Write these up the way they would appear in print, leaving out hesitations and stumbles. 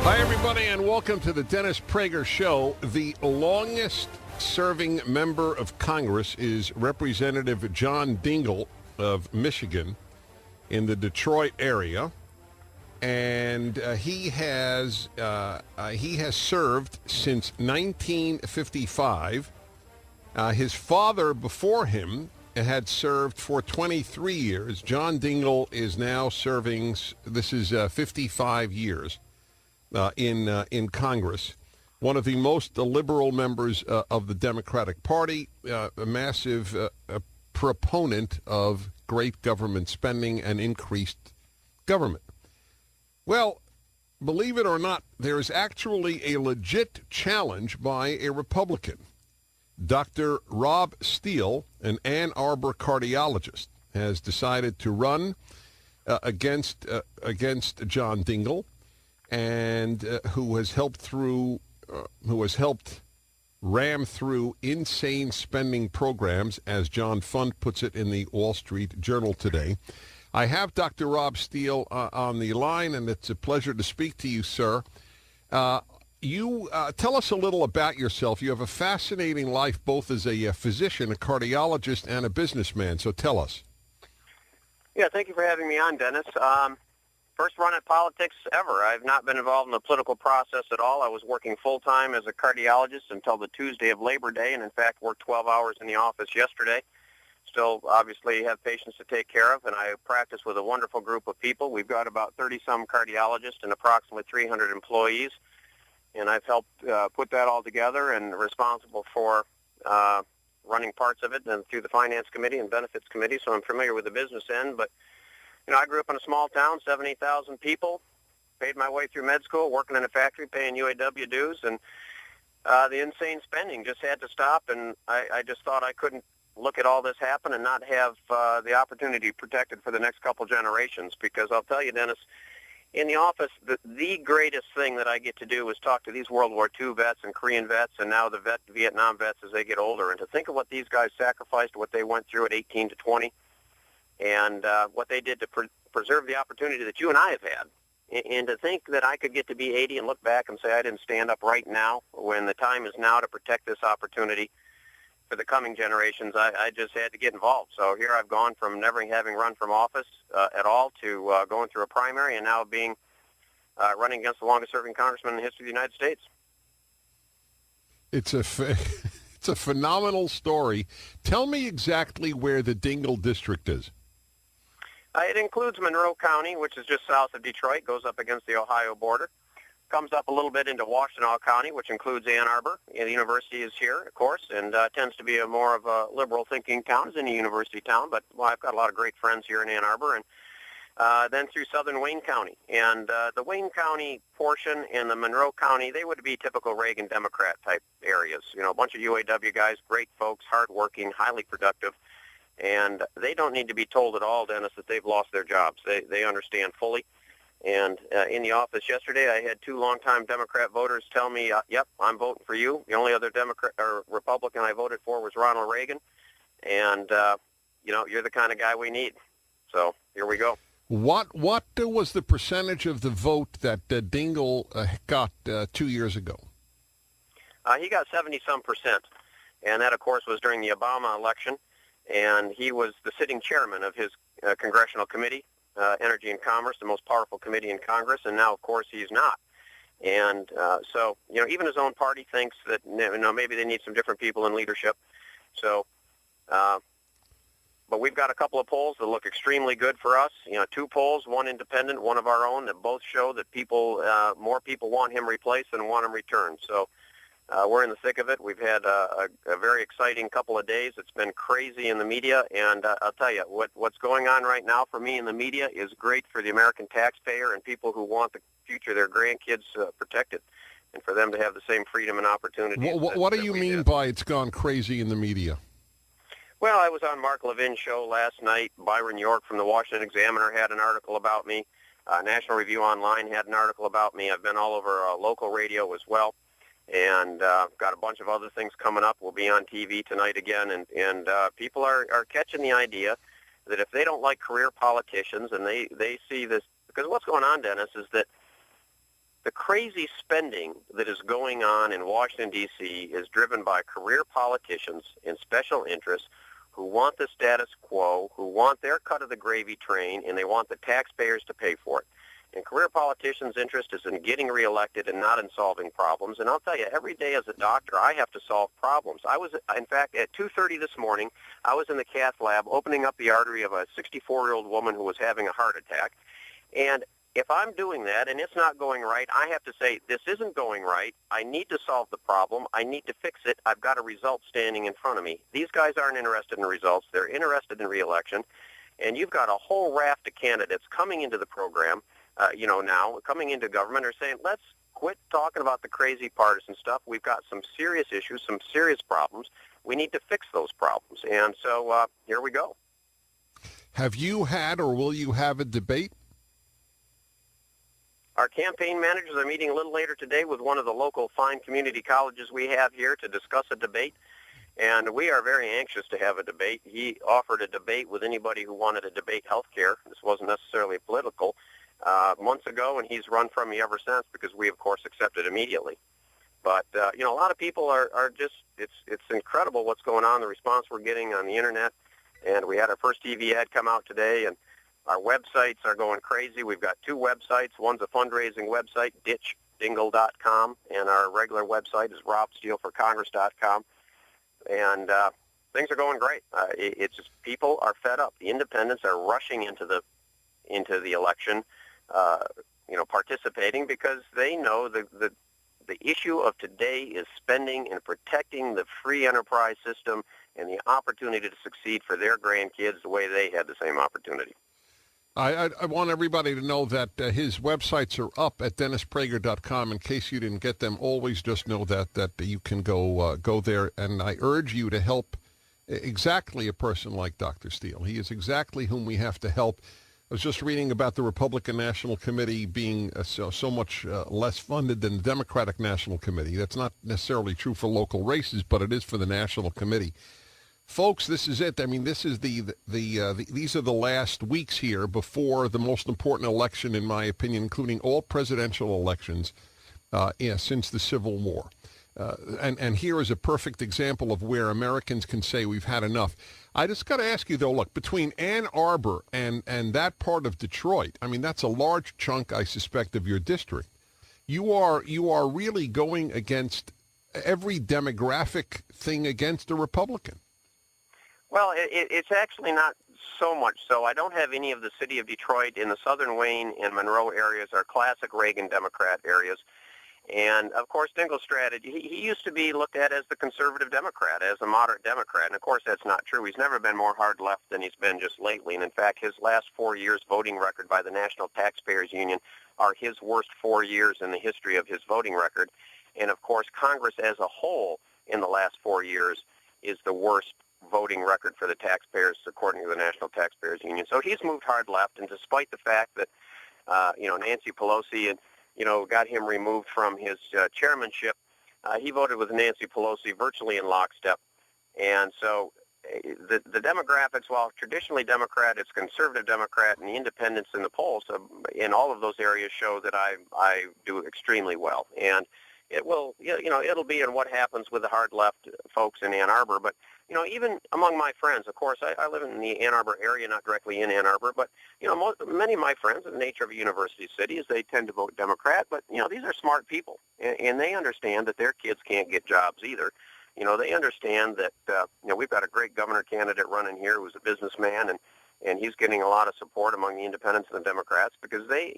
Hi, everybody, and welcome to the Dennis Prager Show. The longest-serving member of Congress is Representative John Dingell of Michigan in the Detroit area, and he has served since 1955. His father before him had served for 23 years. John Dingell is now serving. This is 55 years. In Congress, one of the most liberal members of the Democratic Party, a massive proponent of great government spending and increased government. Well, believe it or not, there is actually a legit challenge by a Republican. Dr. Rob Steele, an Ann Arbor cardiologist, has decided to run against John Dingell, and who has helped ram through insane spending programs, as John Fund puts it in the Wall Street Journal today. I have Dr. Rob Steele on the line, and it's a pleasure to speak to you, sir. You tell us a little about yourself. You have a fascinating life, both as a physician, a cardiologist, and a businessman. So tell us. Yeah, thank you for having me on, Dennis. First run at politics ever. I've not been involved in the political process at all. I was working full-time as a cardiologist until the Tuesday of Labor Day, and in fact worked 12 hours in the office yesterday. Still obviously have patients to take care of, and I practice with a wonderful group of people. We've got about 30-some cardiologists and approximately 300 employees, and I've helped put that all together and responsible for running parts of it and through the Finance Committee and Benefits Committee, so I'm familiar with the business end. But I grew up in a small town, 70,000 people, paid my way through med school, working in a factory, paying UAW dues, and the insane spending just had to stop, and I just thought I couldn't look at all this happen and not have the opportunity protected for the next couple generations, because I'll tell you, Dennis, in the office, the greatest thing that I get to do is talk to these World War II vets and Korean vets and now the Vietnam vets as they get older, and to think of what these guys sacrificed, what they went through at 18 to 20, and what they did to preserve the opportunity that you and I have had. And to think that I could get to be 80 and look back and say I didn't stand up right now when the time is now to protect this opportunity for the coming generations, I just had to get involved. So here I've gone from never having run from office at all to going through a primary and now being running against the longest-serving congressman in the history of the United States. It's a phenomenal story. Tell me exactly where the Dingell district is. It includes Monroe County, which is just south of Detroit, goes up against the Ohio border. Comes up a little bit into Washtenaw County, which includes Ann Arbor. The university is here, of course, and tends to be more of a liberal-thinking town. It's in a university town, but I've got a lot of great friends here in Ann Arbor. And then through southern Wayne County. And the Wayne County portion and the Monroe County, they would be typical Reagan Democrat-type areas. A bunch of UAW guys, great folks, hardworking, highly productive. And they don't need to be told at all, Dennis, that they've lost their jobs. They understand fully. And in the office yesterday, I had two longtime Democrat voters tell me, yep, I'm voting for you. The only other Democrat or Republican I voted for was Ronald Reagan. And, you're the kind of guy we need. So here we go. What was the percentage of the vote that Dingell got 2 years ago? He got 70-some%. And that, of course, was during the Obama election. And he was the sitting chairman of his congressional committee, Energy and Commerce, the most powerful committee in Congress, and now, of course, he's not. And so, even his own party thinks that, maybe they need some different people in leadership. So, but we've got a couple of polls that look extremely good for us. Two polls, one independent, one of our own, that both show that more people want him replaced than want him returned. So, we're in the thick of it. We've had a very exciting couple of days. It's been crazy in the media, and I'll tell you, what's going on right now for me in the media is great for the American taxpayer and people who want the future of their grandkids protected, and for them to have the same freedom and opportunity. What do you mean by it's gone crazy in the media? Well, I was on Mark Levin's show last night. Byron York from the Washington Examiner had an article about me. National Review Online had an article about me. I've been all over local radio as well. And got a bunch of other things coming up. We'll be on TV tonight again, and people are catching the idea that if they don't like career politicians and they see this, because what's going on, Dennis, is that The crazy spending that is going on in Washington, D.C. is driven by career politicians and special interests who want the status quo, who want their cut of the gravy train, and they want the taxpayers to pay for it. And career politicians' interest is in getting reelected and not in solving problems. And I'll tell you, every day as a doctor, I have to solve problems. I was, in fact, at 2:30 this morning, I was in the cath lab opening up the artery of a 64-year-old woman who was having a heart attack. And if I'm doing that and it's not going right, I have to say, this isn't going right. I need to solve the problem. I need to fix it. I've got a result standing in front of me. These guys aren't interested in results. They're interested in reelection. And you've got a whole raft of candidates coming into the program, now coming into government are saying, let's quit talking about the crazy partisan stuff. We've got some serious issues, some serious problems. We need to fix those problems. And so here we go. Have you had or will you have a debate? Our campaign managers are meeting a little later today with one of the local fine community colleges we have here to discuss a debate. And we are very anxious to have a debate. He offered a debate with anybody who wanted to debate health care. This wasn't necessarily political. Months ago, and he's run from me ever since because we, of course, accepted immediately. But, a lot of people are just, it's incredible what's going on, the response we're getting on the Internet. And we had our first TV ad come out today, and our websites are going crazy. We've got two websites. One's a fundraising website, ditchdingle.com, and our regular website is robsteeleforcongress.com. And things are going great. It's just people are fed up. The independents are rushing into the election, participating because they know the issue of today is spending and protecting the free enterprise system and the opportunity to succeed for their grandkids the way they had the same opportunity. I want everybody to know that his websites are up at DennisPrager.com. In case you didn't get them, always just know that you can go there. And I urge you to help exactly a person like Dr. Steele. He is exactly whom we have to help. I was just reading about the Republican National Committee being so much less funded than the Democratic National Committee. That's not necessarily true for local races, but it is for the National Committee. Folks, this is it. I mean, this is these are the last weeks here before the most important election, in my opinion, including all presidential elections since the Civil War. And here is a perfect example of where Americans can say we've had enough. I just got to ask you, though, look, between Ann Arbor and that part of Detroit, I mean, that's a large chunk, I suspect, of your district. You are really going against every demographic thing against a Republican. Well, it's actually not so much so. I don't have any of the city of Detroit. In the southern Wayne and Monroe areas are classic Reagan Democrat areas. And, of course, Dingell's strategy, he used to be looked at as the conservative Democrat, as a moderate Democrat. And, of course, that's not true. He's never been more hard left than he's been just lately. And, in fact, his last 4 years voting record by the National Taxpayers Union are his worst 4 years in the history of his voting record. And, of course, Congress as a whole in the last 4 years is the worst voting record for the taxpayers, according to the National Taxpayers Union. So he's moved hard left. And despite the fact that, Nancy Pelosi and got him removed from his chairmanship. He voted with Nancy Pelosi virtually in lockstep. And so the demographics, while traditionally Democrat, it's conservative Democrat, and the independents in the polls in all of those areas show that I do extremely well. And it will, it'll be in what happens with the hard left folks in Ann Arbor. But, even among my friends, of course, I live in the Ann Arbor area, not directly in Ann Arbor, but, many of my friends, in the nature of a university city, is they tend to vote Democrat. But, these are smart people, and they understand that their kids can't get jobs either. They understand that, we've got a great governor candidate running here who's a businessman, and he's getting a lot of support among the independents and the Democrats because they,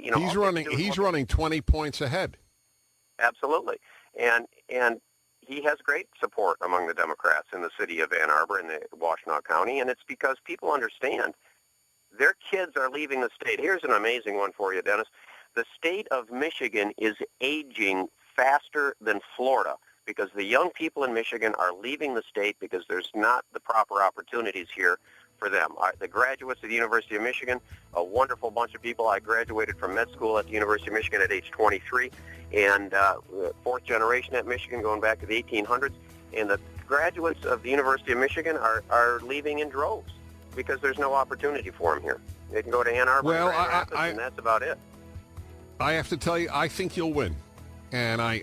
he's running 20 points ahead. Absolutely. And he has great support among the Democrats in the city of Ann Arbor and the Washtenaw County, and it's because people understand their kids are leaving the state. Here's an amazing one for you, Dennis. The state of Michigan is aging faster than Florida because the young people in Michigan are leaving the state because there's not the proper opportunities here for them. The graduates of the University of Michigan, a wonderful bunch of people. I graduated from med school at the University of Michigan at age 23, and fourth generation at Michigan going back to the 1800s. And the graduates of the University of Michigan are leaving in droves because there's no opportunity for them here. They can go to Ann Arbor and Grand Rapids, and that's about it. I have to tell you, I think you'll win. And I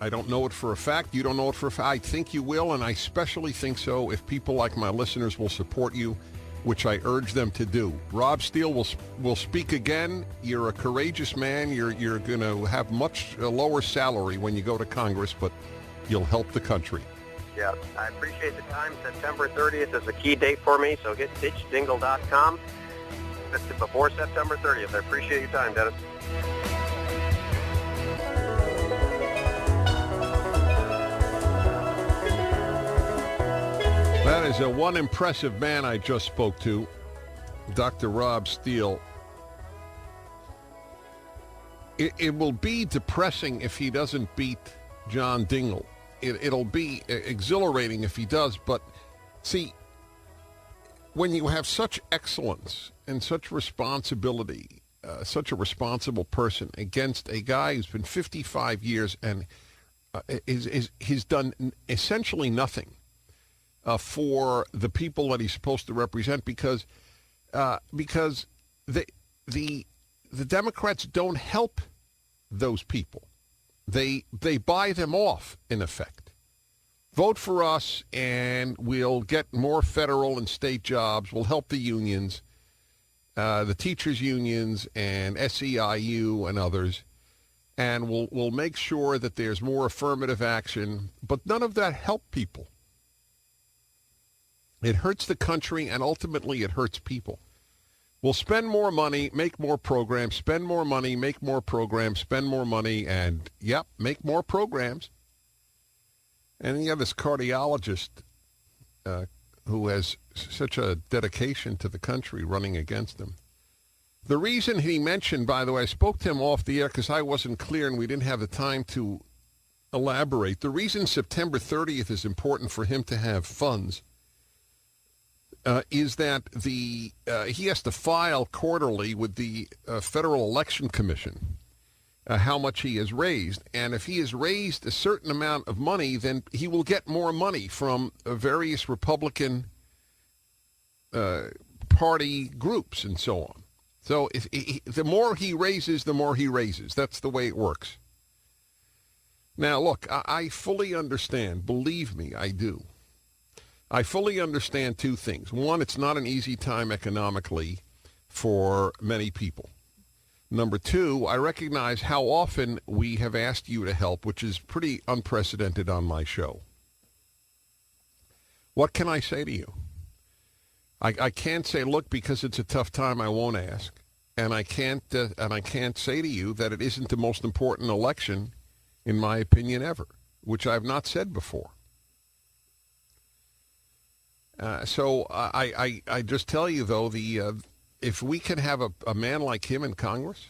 don't know it for a fact. You don't know it for a fact. I think you will, and I especially think so if people like my listeners will support you, which I urge them to do. Rob Steele will speak again. You're a courageous man. You're going to have much lower salary when you go to Congress, but you'll help the country. Yeah, I appreciate the time. September 30th is a key date for me, so hit ditchdingle.com before September 30th. I appreciate your time, Dennis. That is one impressive man I just spoke to, Dr. Rob Steele. It will be depressing if he doesn't beat John Dingell. It'll be exhilarating if he does, but see, when you have such excellence and such responsibility, such a responsible person against a guy who's been 55 years and he's done essentially nothing for the people that he's supposed to represent, because the Democrats don't help those people. They buy them off, in effect. Vote for us and we'll get more federal and state jobs. We'll help the unions, the teachers unions and SEIU and others, and we'll make sure that there's more affirmative action. But none of that helped people. It hurts the country, and ultimately it hurts people. We'll spend more money, make more programs, spend more money, make more programs, spend more money, and, yep, make more programs. And you have this cardiologist who has such a dedication to the country running against him. The reason he mentioned, by the way, I spoke to him off the air because I wasn't clear and we didn't have the time to elaborate. The reason September 30th is important for him to have funds is that he has to file quarterly with the Federal Election Commission how much he has raised. And if he has raised a certain amount of money, then he will get more money from various Republican party groups and so on. So the more he raises, the more he raises. That's the way it works. Now, look, I fully understand. Believe me, I do. I fully understand two things. One, it's not an easy time economically for many people. Number two, I recognize how often we have asked you to help, which is pretty unprecedented on my show. What can I say to you? I can't say, look, because it's a tough time, I won't ask. And I can't say to you that it isn't the most important election, in my opinion, ever, which I've not said before. So I just tell you, though, if we can have a man like him in Congress,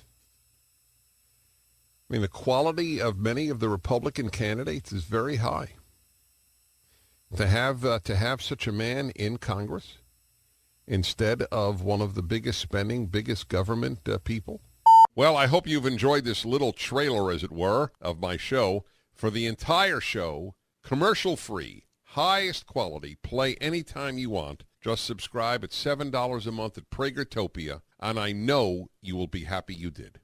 I mean, the quality of many of the Republican candidates is very high. To have such a man in Congress instead of one of the biggest spending, biggest government people. Well, I hope you've enjoyed this little trailer, as it were, of my show. For the entire show, commercial-free, highest quality, play anytime you want. Just subscribe at $7 a month at Pragertopia, and I know you will be happy you did.